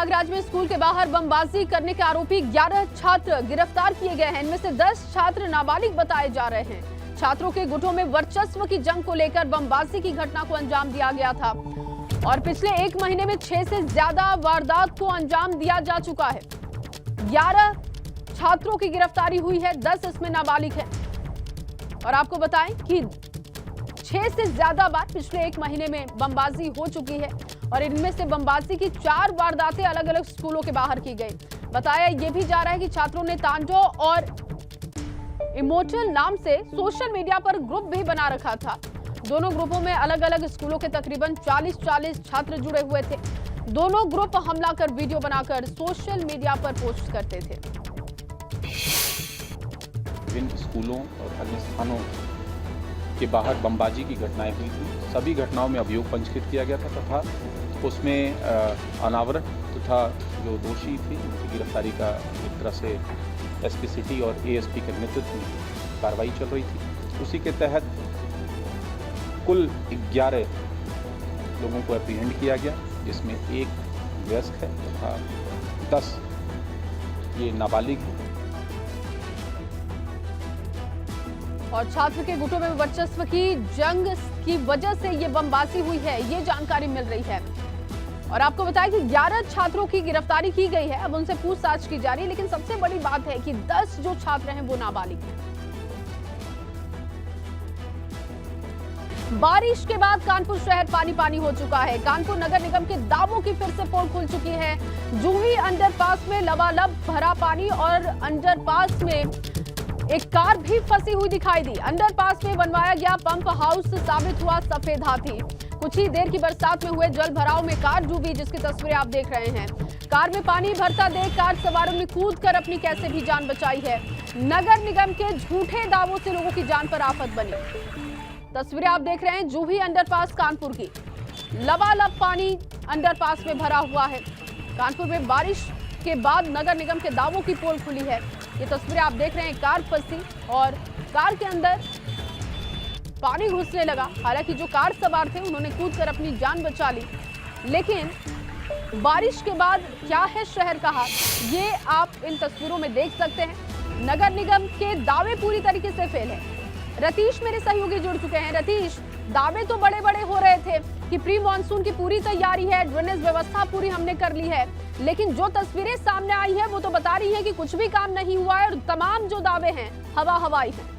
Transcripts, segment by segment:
प्रयागराज में स्कूल के बाहर बमबाजी करने के आरोपी 11 छात्र गिरफ्तार किए गए हैं। इनमें से 10 छात्र नाबालिग बताए जा रहे हैं। छात्रों के गुटों में वर्चस्व की जंग को लेकर बमबाजी की घटना को अंजाम दिया गया था और पिछले 1 महीने में 6 से ज्यादा वारदात को अंजाम दिया जा चुका है। 11 छात्रों की गिरफ्तारी हुई है, 10 इसमें नाबालिग हैं। और आपको बताएं कि 6 से ज्यादा बार पिछले 1 महीने में बमबाजी हो चुकी है और इनमें से बमबाजी की 4 वारदातें अलग अलग स्कूलों के बाहर की गई। बताया यह भी जा रहा है कि छात्रों ने तांडव और इमोटल नाम से सोशल मीडिया पर ग्रुप भी बना रखा था। दोनों ग्रुपों में अलग अलग स्कूलों के तकरीबन 40 छात्र जुड़े हुए थे। दोनों ग्रुप हमला कर वीडियो बनाकर सोशल मीडिया पर पोस्ट करते थे। विभिन्न स्कूलों और अन्य स्थानों के बाहर बमबाजी की घटनाएं हुई थी। सभी घटनाओं में अभियोग पंजीकृत किया गया था तथा उसमें अनावरण तथा जो दोषी थे उनकी गिरफ्तारी का एक तरह से एसपी सिटी और एएसपी के नेतृत्व में कार्रवाई चल रही थी। उसी के तहत कुल 11 लोगों को एप्रीहेंड किया गया, जिसमें 1 वयस्क है तथा 10 ये नाबालिग है। और छात्र के गुटों में वर्चस्व की जंग की वजह से ये बमबाजी हुई है, ये जानकारी मिल रही है। और आपको बताया कि 11 छात्रों की गिरफ्तारी की गई है, अब उनसे पूछताछ की जा रही है। लेकिन सबसे बड़ी बात है कि 10 जो छात्र हैं वो नाबालिग हैं। बारिश के बाद कानपुर शहर पानी पानी हो चुका है। कानपुर नगर निगम के दावों की फिर से पोल खुल चुकी है। जूही अंडरपास में लबालब भरा पानी और अंडरपास में एक कार भी फंसी हुई दिखाई दी। अंडरपास में बनवाया गया पंप हाउस साबित हुआ सफेद हाथी। कुछ ही देर की बरसात में हुए जल भराव में कार डूबी, जिसकी तस्वीरें आप देख रहे हैं। कार में पानी भरता देख कार सवारों ने कूदकर अपनी कैसे भी जान बचाई है। नगर निगम के झूठे दावों से लोगों की जान पर आफत बनी। तस्वीरें आप देख रहे हैं जूही अंडरपास कानपुर की। लबालब पानी अंडरपास में भरा हुआ है। कानपुर में बारिश के बाद नगर निगम के दावों की पोल खुली है। ये तस्वीरें आप देख रहे हैं, कार फंसी और कार के अंदर पानी घुसने लगा। हालांकि जो कार सवार थे उन्होंने कूदकर अपनी जान बचा ली। लेकिन बारिश के बाद क्या है शहर का हाल, ये आप इन तस्वीरों में देख सकते हैं। नगर निगम के दावे पूरी तरीके से फेल है। रतीश मेरे सहयोगी जुड़ चुके हैं। रतीश, दावे तो बड़े बड़े हो रहे थे कि प्री मानसून की पूरी तैयारी है, ड्रेनेज व्यवस्था पूरी हमने कर ली है, लेकिन जो तस्वीरें सामने आई है वो तो बता रही है कि कुछ भी काम नहीं हुआ है और तमाम जो दावे हैं हवाई हैं।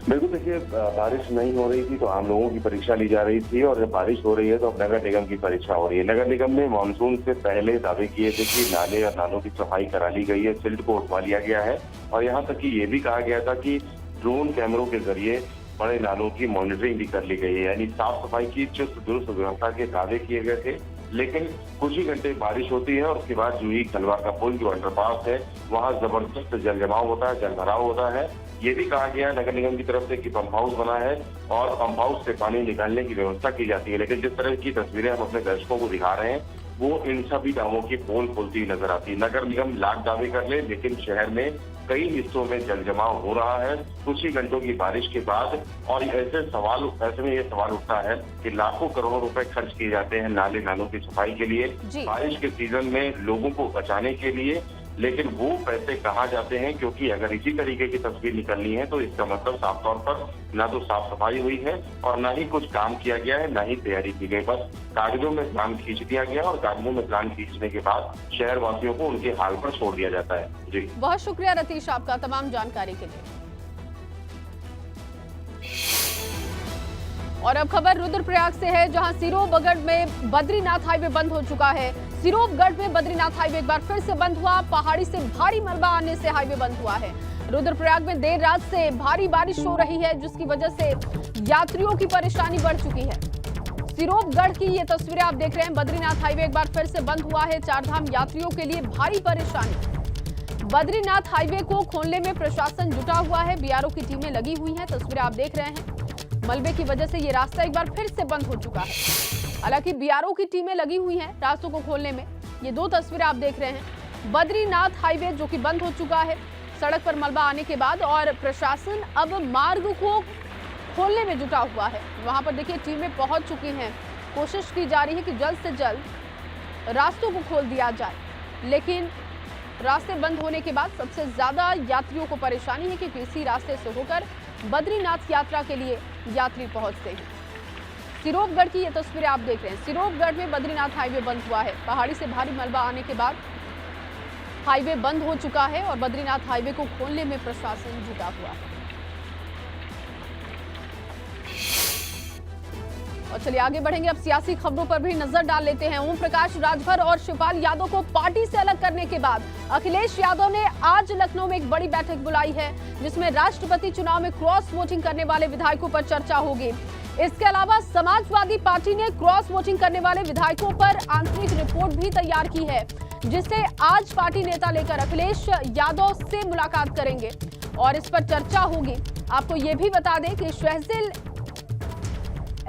बिल्कुल, देखिए, बारिश नहीं हो रही थी तो आम लोगों की परीक्षा ली जा रही थी और जब बारिश हो रही है तो अब नगर निगम की परीक्षा हो रही है। नगर निगम ने मानसून से पहले दावे किए थे कि नाले और नालों की सफाई करा ली गई है, सिल्ट को उठवा लिया गया है और यहाँ तक कि ये भी कहा गया था कि ड्रोन कैमरों के जरिए बड़े नालों की मॉनिटरिंग भी कर ली गई है। यानी साफ सफाई की चुस्त दुरुस्त व्यवस्था के दावे किए गए थे। लेकिन कुछ ही घंटे बारिश होती है और उसके बाद जूही खलवा का पुल जो अंडरपास है वहां जबरदस्त जल जमाव होता है, जल भराव होता है। ये भी कहा गया नगर निगम की तरफ से कि पंप हाउस बना है और पंप हाउस से पानी निकालने की व्यवस्था की जाती है। लेकिन जिस तरह की तस्वीरें हम अपने दर्शकों को दिखा रहे हैं वो इन सभी दावों की पोल खुलती नजर आती है। नगर निगम लाख दावे कर ले, लेकिन शहर में कई हिस्सों में जल जमाव हो रहा है कुछ ही घंटों की बारिश के बाद। और ऐसे में ये सवाल उठता है कि लाखों करोड़ों रुपए खर्च किए जाते हैं नालों की सफाई के लिए, बारिश के सीजन में लोगों को बचाने के लिए, लेकिन वो पैसे कहाँ जाते हैं? क्योंकि अगर इसी तरीके की तस्वीर निकलनी है तो इसका मतलब साफ तौर पर ना तो साफ सफाई हुई है और ना ही कुछ काम किया गया है, ना ही तैयारी की गई। बस कागजों में प्लान खींच दिया गया और कागजों में प्लान खींचने के बाद शहर वासियों को उनके हाल पर छोड़ दिया जाता है। जी, बहुत शुक्रिया रतीश आपका तमाम जानकारी के लिए। और अब खबर रुद्रप्रयाग से है, जहां सिरोबगढ़ में बद्रीनाथ हाईवे बंद हो चुका है। सिरोबगढ़ में बद्रीनाथ हाईवे एक बार फिर से बंद हुआ। पहाड़ी से भारी मलबा आने से हाईवे बंद हुआ है। रुद्रप्रयाग में देर रात से भारी बारिश हो रही है, जिसकी वजह से यात्रियों की परेशानी बढ़ चुकी है। सिरोबगढ़ की ये तस्वीरें आप देख रहे हैं। बद्रीनाथ हाईवे एक बार फिर से बंद हुआ है। चारधाम यात्रियों के लिए भारी परेशानी। बद्रीनाथ हाईवे को खोलने में प्रशासन जुटा हुआ है, बीआरओ की टीमें लगी हुई हैं। तस्वीरें आप देख रहे हैं। मलबे की वजह से ये रास्ता एक बार फिर से बंद हो चुका है। हालांकि बीआरओ की टीमें लगी हुई हैं रास्तों को खोलने में। ये 2 तस्वीरें आप देख रहे हैं। बद्रीनाथ हाईवे जो कि बंद हो चुका है सड़क पर मलबा आने के बाद, और प्रशासन अब मार्ग को खोलने में जुटा हुआ है। वहां पर देखिए टीमें पहुंच चुकी हैं। कोशिश की जा रही है कि जल्द से जल्द रास्तों को खोल दिया जाए, लेकिन रास्ते बंद होने के बाद सबसे ज्यादा यात्रियों को परेशानी है क्योंकि इसी रास्ते से होकर बद्रीनाथ यात्रा के लिए यात्री पहुंचते हैं। सिरोपगढ़ की ये तस्वीरें आप देख रहे हैं। सिरोपगढ़ में बद्रीनाथ हाईवे बंद हुआ है। पहाड़ी से भारी मलबा आने के बाद हाईवे बंद हो चुका है और बद्रीनाथ हाईवे को खोलने में प्रशासन जुटा हुआ है। और चलिए आगे बढ़ेंगे, अब सियासी खबरों पर भी नजर डाल लेते हैं। ओम प्रकाश राजभर और शिवपाल यादव को पार्टी से अलग करने के बाद अखिलेश यादव ने आज लखनऊ में एक बड़ी बैठक बुलाई है, जिसमें राष्ट्रपति चुनाव में क्रॉस वोटिंग करने वाले विधायकों पर चर्चा होगी। इसके अलावा समाजवादी पार्टी ने क्रॉस वोटिंग करने वाले विधायकों पर आंतरिक रिपोर्ट भी तैयार की है, जिसे आज पार्टी नेता लेकर अखिलेश यादव से मुलाकात करेंगे और इस पर चर्चा होगी। आपको ये भी बता दें कि शहजील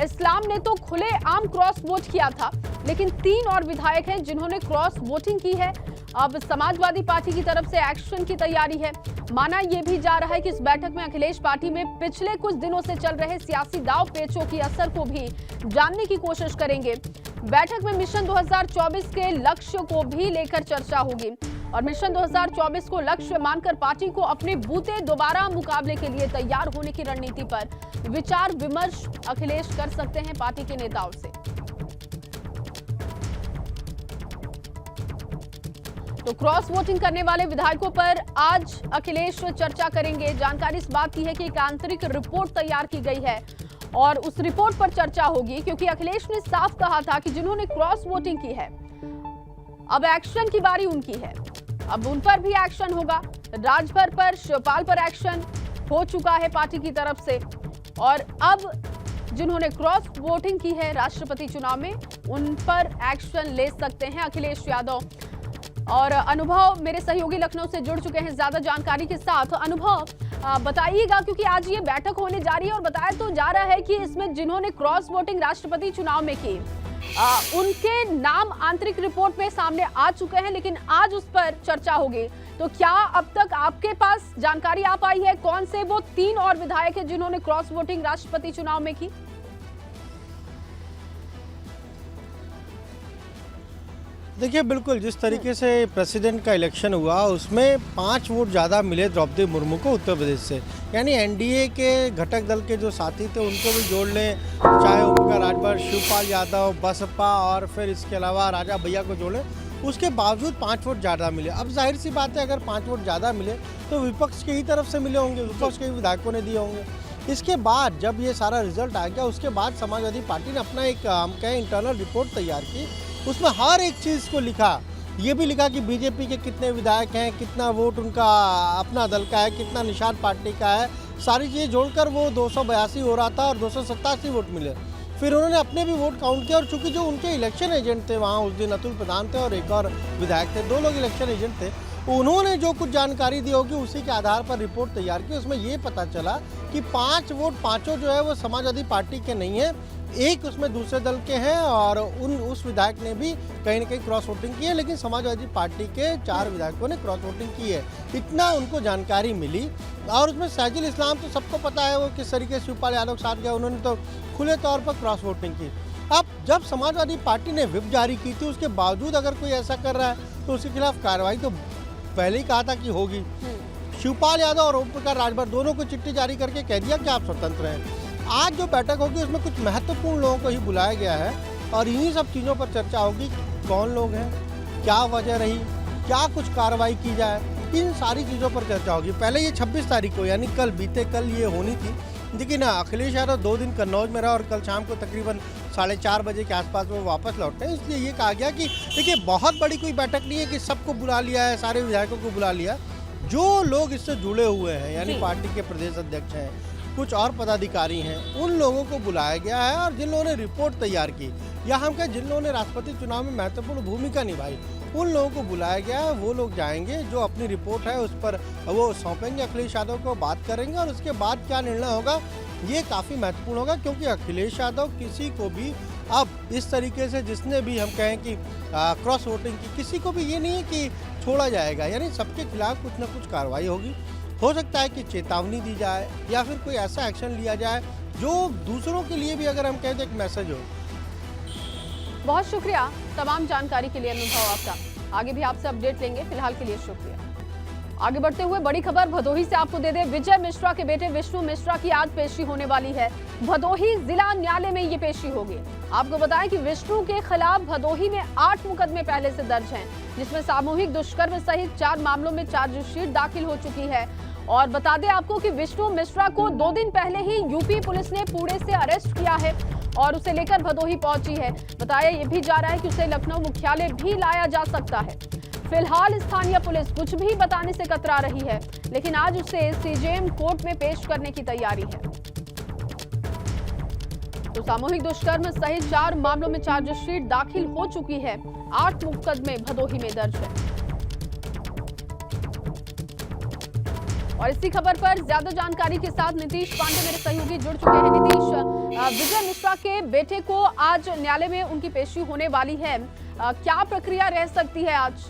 इस्लाम ने तो खुले आम क्रॉस वोट किया था, लेकिन 3 और विधायक हैं जिन्होंने क्रॉस वोटिंग की है। अब समाजवादी पार्टी की तरफ से एक्शन की तैयारी है। माना यह भी जा रहा है कि इस बैठक में अखिलेश पार्टी में पिछले कुछ दिनों से चल रहे सियासी दाव पेचों की असर को भी जानने की कोशिश करेंगे। बैठक में मिशन 2024 के लक्ष्य को भी लेकर चर्चा होगी और मिशन 2024 को लक्ष्य मानकर पार्टी को अपने बूते दोबारा मुकाबले के लिए तैयार होने की रणनीति पर विचार विमर्श अखिलेश कर सकते हैं पार्टी के नेताओं से। तो क्रॉस वोटिंग करने वाले विधायकों पर आज अखिलेश चर्चा करेंगे। जानकारी इस बात की है कि एक आंतरिक रिपोर्ट तैयार की गई है और उस रिपोर्ट पर चर्चा होगी, क्योंकि अखिलेश ने साफ कहा था कि जिन्होंने क्रॉस वोटिंग की है अब एक्शन की बारी उनकी है। अब उन पर भी एक्शन होगा। राजभर पर, शिवपाल पर एक्शन हो चुका है पार्टी की तरफ से और अब जिन्होंने क्रॉस वोटिंग की है राष्ट्रपति चुनाव में, उन पर एक्शन ले सकते हैं अखिलेश यादव। और अनुभव मेरे सहयोगी लखनऊ से जुड़ चुके हैं ज्यादा जानकारी के साथ। अनुभव बताइएगा, क्योंकि आज ये बैठक होने जा रही है और बताया तो जा रहा है कि इसमें जिन्होंने क्रॉस वोटिंग राष्ट्रपति चुनाव में की उनके नाम आंतरिक रिपोर्ट में सामने आ चुके हैं, लेकिन आज उस पर चर्चा होगी। तो क्या अब तक आपके पास जानकारी आ पाई है कौन से वो 3 और विधायक हैं जिन्होंने क्रॉस वोटिंग राष्ट्रपति चुनाव में की? देखिए, बिल्कुल जिस तरीके से प्रेसिडेंट का इलेक्शन हुआ उसमें 5 वोट ज़्यादा मिले द्रौपदी मुर्मू को उत्तर प्रदेश से, यानी एनडीए के घटक दल के जो साथी थे उनको भी जोड़ लें, चाहे ओम प्रकाश राजभर, शिवपाल यादव, बसपा और फिर इसके अलावा राजा भैया को जोड़ लें, उसके बावजूद 5 वोट ज़्यादा मिले। अब जाहिर सी बात है, अगर 5 वोट ज़्यादा मिले तो विपक्ष की ही तरफ से मिले होंगे, विपक्ष के विधायकों ने दिए होंगे। इसके बाद जब ये सारा रिजल्ट आ गया, उसके बाद समाजवादी पार्टी ने अपना एक हम कहें इंटरनल रिपोर्ट तैयार की। उसमें हर एक चीज़ को लिखा, ये भी लिखा कि बीजेपी के कितने विधायक हैं, कितना वोट उनका अपना दल का है, कितना निषाद पार्टी का है, सारी चीज़ें जोड़कर वो 282 हो रहा था और 287 वोट मिले। फिर उन्होंने अपने भी वोट काउंट किया और चूंकि जो उनके इलेक्शन एजेंट थे वहाँ उस दिन अतुल प्रधान थे और एक और विधायक थे, 2 लोग इलेक्शन एजेंट थे, उन्होंने जो कुछ जानकारी दी होगी उसी के आधार पर रिपोर्ट तैयार की। उसमें ये पता चला कि 5 वोट पाँचों जो है वो समाजवादी पार्टी के नहीं है, एक उसमें दूसरे दल के हैं और उस विधायक ने भी कहीं ना कहीं क्रॉस वोटिंग की है, लेकिन समाजवादी पार्टी के 4 विधायकों ने क्रॉस वोटिंग की है, इतना उनको जानकारी मिली। और उसमें शहजील इस्लाम तो सबको पता है वो किस तरीके से शिवपाल यादव के साथ गया, उन्होंने तो खुले तौर पर क्रॉस वोटिंग की। अब जब समाजवादी पार्टी ने व्हिप जारी की थी, उसके बावजूद अगर कोई ऐसा कर रहा है तो उसके खिलाफ कार्रवाई तो पहले ही कहा था कि होगी। शिवपाल यादव और ओम प्रकाश राजभर दोनों को चिट्ठी जारी करके कह दिया कि आप स्वतंत्र हैं। आज जो बैठक होगी उसमें कुछ महत्वपूर्ण लोगों को ही बुलाया गया है और इन्हीं सब चीज़ों पर चर्चा होगी, कौन लोग हैं, क्या वजह रही, क्या कुछ कार्रवाई की जाए, इन सारी चीज़ों पर चर्चा होगी। पहले ये 26 तारीख को यानी बीते कल ये होनी थी, लेकिन अखिलेश यादव 2 दिन कन्नौज में रहा और कल शाम को तकरीबन 4:30 बजे के आसपास वो वापस लौटे हैं। इसलिए ये कहा गया कि देखिए, बहुत बड़ी कोई बैठक नहीं है कि सबको बुला लिया है, सारे विधायकों को बुला लिया। जो लोग इससे जुड़े हुए हैं यानी पार्टी के प्रदेश अध्यक्ष हैं, कुछ और पदाधिकारी हैं, उन लोगों को बुलाया गया है और जिन लोगों ने रिपोर्ट तैयार की या हम कहें जिन लोगों ने राष्ट्रपति चुनाव में महत्वपूर्ण भूमिका निभाई, उन लोगों को बुलाया गया है। वो लोग जाएंगे, जो अपनी रिपोर्ट है उस पर वो सौंपेंगे अखिलेश यादव को, बात करेंगे और उसके बाद क्या निर्णय होगा ये काफ़ी महत्वपूर्ण होगा, क्योंकि अखिलेश यादव किसी को भी अब इस तरीके से जिसने भी हम कहें कि क्रॉस वोटिंग की, किसी को भी ये नहीं है कि छोड़ा जाएगा, यानी सबके खिलाफ कुछ ना कुछ कार्रवाई होगी। हो सकता है कि चेतावनी दी जाए या फिर कोई ऐसा एक्शन लिया जाए जो दूसरों के लिए भी अगर हम कहें तो एक मैसेज हो। बहुत शुक्रिया तमाम जानकारी के लिए अनुभव आपका। आगे भी आपसे अपडेट लेंगे, फिलहाल के लिए शुक्रिया। आगे बढ़ते हुए बड़ी खबर भदोही से आपको दे दें। विजय मिश्रा के बेटे विष्णु मिश्रा की आज पेशी होने वाली है। भदोही जिला न्यायालय में ये पेशी होगी। आपको बताएं कि विष्णु के खिलाफ भदोही में 8 मुकदमे पहले से दर्ज हैं, जिसमें सामूहिक दुष्कर्म सहित 4 मामलों में चार्जशीट दाखिल हो चुकी है। और बता दें आपको कि विष्णु मिश्रा को 2 दिन पहले ही यूपी पुलिस ने पुणे से अरेस्ट किया है और उसे लेकर भदोही पहुंची है। बताया ये भी जा रहा है कि उसे लखनऊ मुख्यालय भी लाया जा सकता है। फिलहाल स्थानीय पुलिस कुछ भी बताने से कतरा रही है, लेकिन आज उसे सीजेएम कोर्ट में पेश करने की तैयारी है। तो सामूहिक दुष्कर्म सहित 4 मामलों में चार्जशीट दाखिल हो चुकी है। 8 मुकदमे भदोही में दर्ज है। और इसी खबर पर ज्यादा जानकारी के साथ नीतीश पांडे मेरे सहयोगी जुड़ चुके हैं। नीतीश, विजय मिश्रा के बेटे को आज न्यायालय में उनकी पेशी होने वाली है, क्या प्रक्रिया रह सकती है आज?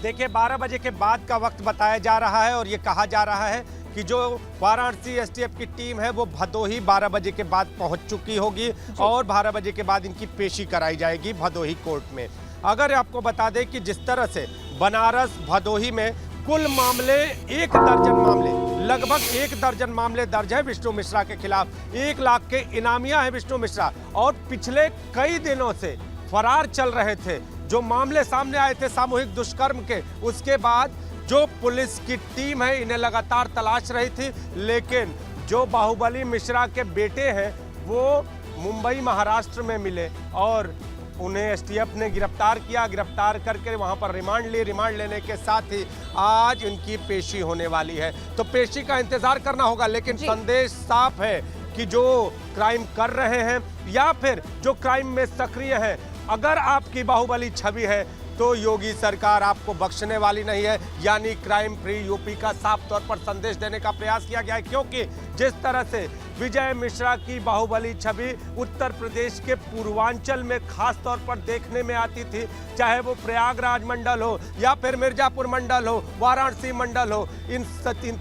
देखिए 12 बजे के बाद का वक्त बताया जा रहा है और ये कहा जा रहा है कि जो वाराणसी एसटीएफ की टीम है वो भदोही 12 बजे के बाद पहुंच चुकी होगी और 12 बजे के बाद इनकी पेशी कराई जाएगी भदोही कोर्ट में। अगर आपको बता दें कि जिस तरह से बनारस भदोही में कुल मामले 1 दर्जन मामले, लगभग 1 दर्जन मामले दर्ज है विष्णु मिश्रा के खिलाफ। 1 लाख के इनामिया है विष्णु मिश्रा और पिछले कई दिनों से फरार चल रहे थे। जो मामले सामने आए थे सामूहिक दुष्कर्म के, उसके बाद जो पुलिस की टीम है इन्हें लगातार तलाश रही थी, लेकिन जो बाहुबली मिश्रा के बेटे हैं वो मुंबई महाराष्ट्र में मिले और उन्हें एसटीएफ ने गिरफ्तार किया। गिरफ्तार करके वहां पर रिमांड ली। रिमांड लेने के साथ ही आज इनकी पेशी होने वाली है। तो पेशी का इंतजार करना होगा, लेकिन संदेश साफ है कि जो क्राइम कर रहे हैं या फिर जो क्राइम में सक्रिय है, अगर आपकी बाहुबली छवि है तो योगी सरकार आपको बख्शने वाली नहीं है। यानी क्राइम फ्री यूपी का साफ तौर पर संदेश देने का प्रयास किया गया है, क्योंकि जिस तरह से विजय मिश्रा की बाहुबली छवि उत्तर प्रदेश के पूर्वांचल में खास तौर पर देखने में आती थी, चाहे वो प्रयागराज मंडल हो या फिर मिर्जापुर मंडल हो, वाराणसी मंडल हो, इन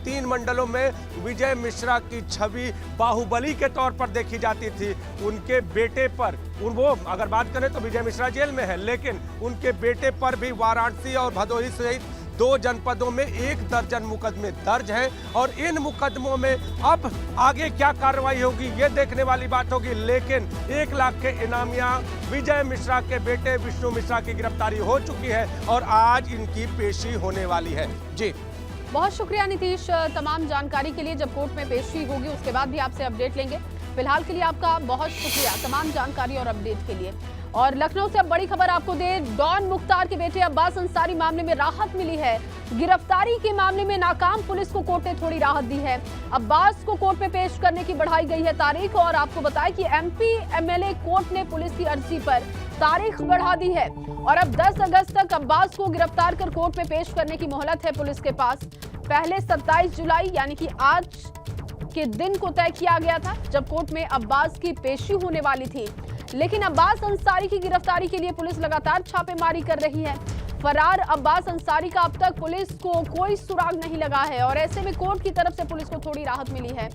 3 मंडलों में विजय मिश्रा की छवि बाहुबली के तौर पर देखी जाती थी। उनके बेटे पर वो अगर बात करें तो विजय मिश्रा जेल में है, लेकिन उनके बेटे पर भी वाराणसी और भदोही सहित 2 जनपदों में 1 दर्जन मुकदमे दर्ज हैं और इन मुकदमों में अब आगे क्या कार्रवाई होगी ये देखने वाली बात होगी। लेकिन 1 लाख के इनामिया विजय मिश्रा के बेटे विष्णु मिश्रा की गिरफ्तारी हो चुकी है और आज इनकी पेशी होने वाली है। जी बहुत शुक्रिया नीतीश तमाम जानकारी के लिए। जब कोर्ट में पेशी होगी उसके बाद भी आपसे अपडेट लेंगे। फिलहाल के लिए आपका बहुत शुक्रिया तमाम जानकारी और अपडेट के लिए। और लखनऊ से अब बड़ी खबर आपको दे, डॉन मुख्तार के बेटे अब्बास अंसारी मामले में राहत मिली है। गिरफ्तारी के मामले में नाकाम पुलिस को कोर्ट ने थोड़ी राहत दी है। अब्बास को कोर्ट में पेश करने की बढ़ाई गई है तारीख। और आपको बताएं कि एमपी एमएलए कोर्ट ने पुलिस की अर्जी पर तारीख बढ़ा दी है और अब 10 अगस्त तक अब्बास को गिरफ्तार कर कोर्ट में पेश करने की मोहलत है पुलिस के पास। पहले 27 जुलाई यानी कि आज के दिन को तय किया गया था जब कोर्ट में अब्बास की पेशी होने वाली थी, लेकिन अब्बास अंसारी की गिरफ्तारी के लिए पुलिस लगातार छापेमारी कर रही है। फरार अब्बास अंसारी का अब तक पुलिस को कोई सुराग नहीं लगा है और ऐसे में कोर्ट की तरफ से पुलिस को थोड़ी राहत मिली है।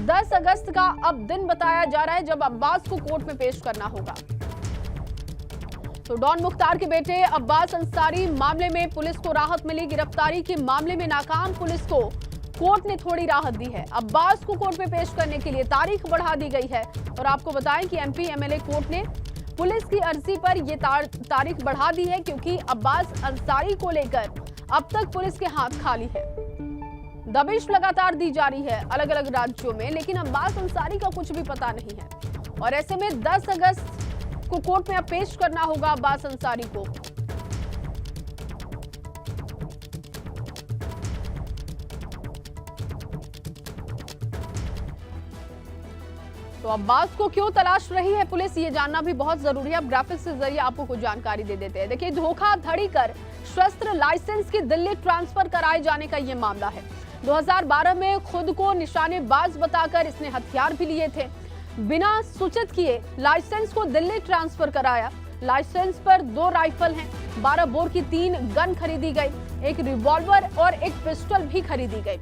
10 अगस्त का अब दिन बताया जा रहा है जब अब्बास को कोर्ट में पेश करना होगा। तो डॉन मुख्तार के बेटे अब्बास अंसारी मामले में पुलिस को राहत मिली। गिरफ्तारी के मामले में नाकाम पुलिस को कोर्ट ने थोड़ी राहत दी है। अब्बास को कोर्ट में पेश करने के लिए तारीख बढ़ा दी गई है। और आपको बताएं कि एमपी एमएलए कोर्ट ने पुलिस की अर्जी पर यह तारीख बढ़ा दी है, क्योंकि अब्बास अंसारी को लेकर अब तक पुलिस के हाथ खाली है। दबिश लगातार दी जा रही है अलग अलग राज्यों में, लेकिन अब्बास अंसारी का कुछ भी पता नहीं है। और ऐसे में 10 अगस्त को कोर्ट में अब पेश करना होगा अब्बास अंसारी को। तो अब्बास को क्यों तलाश रही है पुलिस, ये जानना भी बहुत जरूरी है। अब ग्राफिक्स के जरिए आपको कुछ जानकारी दे देते हैं। देखिए, धोखाधड़ी कर शस्त्र लाइसेंस की दिल्ली ट्रांसफर कराए जाने का ये मामला है। 2012 में खुद को निशानेबाज बताकर इसने हथियार भी लिए थे। बिना सूचित किए लाइसेंस को दिल्ली ट्रांसफर कराया। लाइसेंस पर 2 राइफल हैं, 12 बोर की 3 गन खरीदी गई, एक रिवॉल्वर और एक पिस्टल भी खरीदी गई।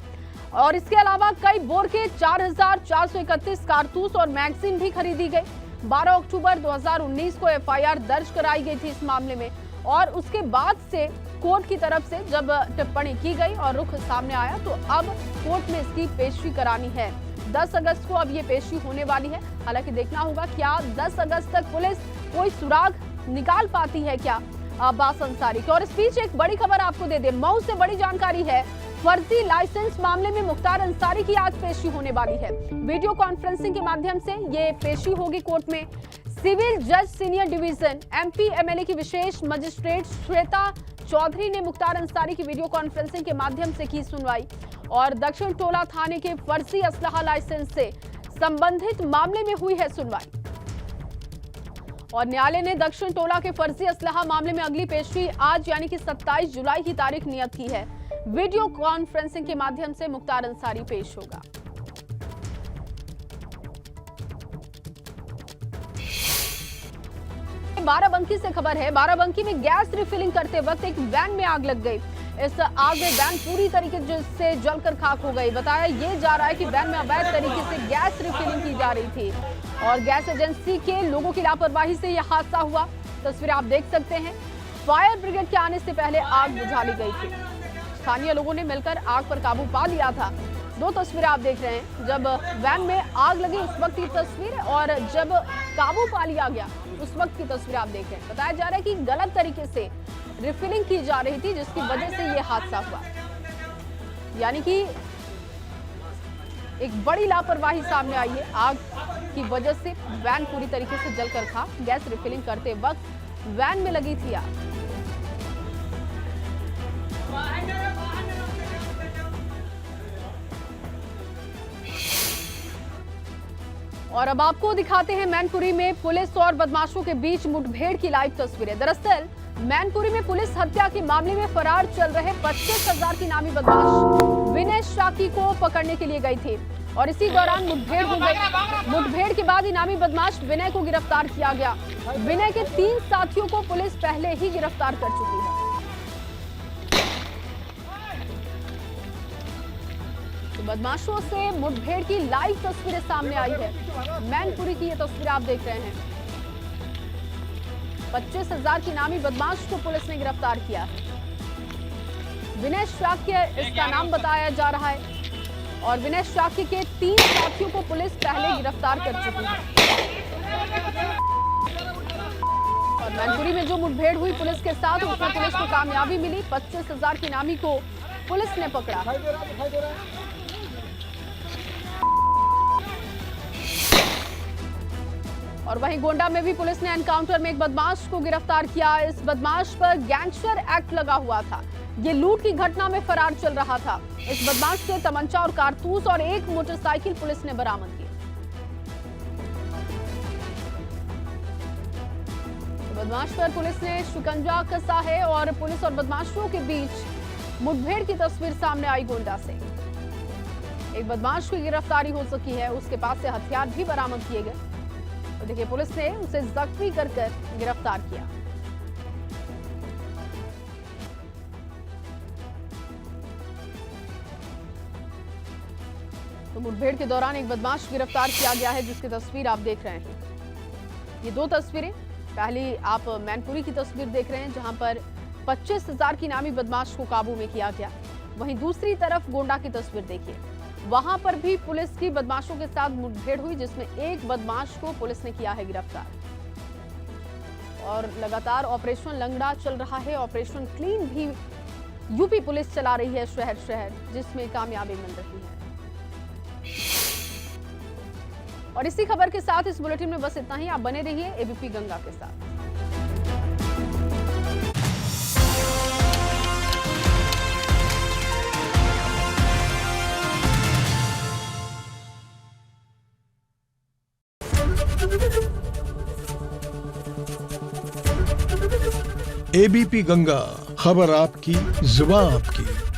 और इसके अलावा कई बोर के 4,431 कारतूस और मैगजीन भी खरीदी गई। 12 अक्टूबर 2019 को एफआईआर दर्ज कराई गई थी इस मामले में और उसके बाद से कोर्ट की तरफ से जब टिप्पणी की गई और रुख सामने आया तो अब कोर्ट में इसकी पेशी करानी है। 10 अगस्त को अब ये पेशी होने वाली है। हालांकि देखना होगा क्या 10 अगस्त तक पुलिस कोई सुराग निकाल पाती है क्या अब्बास अंसारी की। और इस बीच एक बड़ी खबर आपको दे दे, मऊ से बड़ी जानकारी है। फर्जी लाइसेंस मामले में मुख्तार अंसारी की आज पेशी होने वाली है। वीडियो कॉन्फ्रेंसिंग के माध्यम से ये पेशी होगी कोर्ट में। सिविल जज सीनियर डिवीजन एमपी एमएलए की विशेष मजिस्ट्रेट श्वेता चौधरी ने मुख्तार अंसारी की वीडियो कॉन्फ्रेंसिंग के माध्यम से की सुनवाई और दक्षिण टोला थाने के फर्जी असलहा लाइसेंस से संबंधित मामले में हुई है सुनवाई। और न्यायालय ने दक्षिण टोला के फर्जी असलहा मामले में अगली पेशी आज यानी कि 27 जुलाई की तारीख नियत की है। वीडियो कॉन्फ्रेंसिंग के माध्यम से मुख्तार अंसारी पेश होगा। बाराबंकी से खबर है। बाराबंकी में गैस रिफिलिंग करते वक्त एक वैन में आग लग गई। इस आग में वैन पूरी तरीके से जलकर खाक हो गई। बताया ये जा रहा है कि वैन में अवैध तरीके से गैस रिफिलिंग की जा रही थी और गैस एजेंसी के लोगों की लापरवाही से यह हादसा हुआ। तस्वीरें आप देख सकते हैं। फायर ब्रिगेड के आने से पहले आग बुझा ली गई थी। स्थानीय लोगों ने मिलकर आग पर काबू पा लिया था। दो तस्वीरें आप देख रहे हैं, जब वैन में आग लगी उस वक्त की तस्वीर और जब काबू पा लिया गया उस वक्त की तस्वीर आप देख रहे हैं। बताया जा रहा है कि गलत तरीके से रिफिलिंग की जा रही थी जिसकी वजह से यह हादसा हुआ। यानी कि एक बड़ी लापरवाही सामने आई है। आग की वजह से वैन पूरी तरीके से जलकर खाक। गैस रिफिलिंग करते वक्त वैन में लगी थी आग। और अब आपको दिखाते हैं मैनपुरी में पुलिस और बदमाशों के बीच मुठभेड़ की लाइव तस्वीरें। दरअसल मैनपुरी में पुलिस हत्या के मामले में फरार चल रहे 25,000 की नामी बदमाश विनय शाकी को पकड़ने के लिए गई थी और इसी दौरान मुठभेड़ हो गई। मुठभेड़ के बाद इनामी बदमाश विनय को गिरफ्तार किया गया। विनय के 3 साथियों को पुलिस पहले ही गिरफ्तार कर चुकी है। बदमाशों से मुठभेड़ की लाइव तस्वीरें सामने आई है। मैनपुरी की ये तस्वीर आप देख रहे हैं। 25,000 की नामी बदमाश को पुलिस ने गिरफ्तार किया है। विनय शाक्य इसका नाम बताया जा रहा है और विनय शाक्य के 3 साथियों को पुलिस पहले गिरफ्तार कर चुकी है। और मैनपुरी में जो मुठभेड़ हुई पुलिस के साथ उसमें पुलिस को कामयाबी मिली। 25,000 की नामी को पुलिस ने पकड़ा। और वहीं गोंडा में भी पुलिस ने एनकाउंटर में एक बदमाश को गिरफ्तार किया। इस बदमाश पर गैंगस्टर एक्ट लगा हुआ था। ये लूट की घटना में फरार चल रहा था। इस बदमाश से तमंचा और कारतूस और एक मोटरसाइकिल पुलिस ने बरामद की। बदमाश पर पुलिस ने शिकंजा कसा है और पुलिस और बदमाशों के बीच मुठभेड़ की तस्वीर सामने आई गोंडा से। एक बदमाश की गिरफ्तारी हो सकी है, उसके पास से हथियार भी बरामद किए गए। तो देखिए पुलिस ने उसे जख्मी कर गिरफ्तार किया। तो मुठभेड़ के दौरान एक बदमाश गिरफ्तार किया गया है जिसकी तस्वीर आप देख रहे हैं। ये 2 तस्वीरें, पहली आप मैनपुरी की तस्वीर देख रहे हैं जहां पर 25,000 की नामी बदमाश को काबू में किया गया। वहीं दूसरी तरफ गोंडा की तस्वीर देखिए, वहां पर भी पुलिस की बदमाशों के साथ मुठभेड़ हुई जिसमें एक बदमाश को पुलिस ने किया है गिरफ्तार। और लगातार ऑपरेशन लंगड़ा चल रहा है। ऑपरेशन क्लीन भी यूपी पुलिस चला रही है शहर शहर, जिसमें कामयाबी मिल रही है। और इसी खबर के साथ इस बुलेटिन में बस इतना ही। आप बने रहिए एबीपी गंगा के साथ। एबीपी गंगा, खबर आपकी, जुबान आपकी।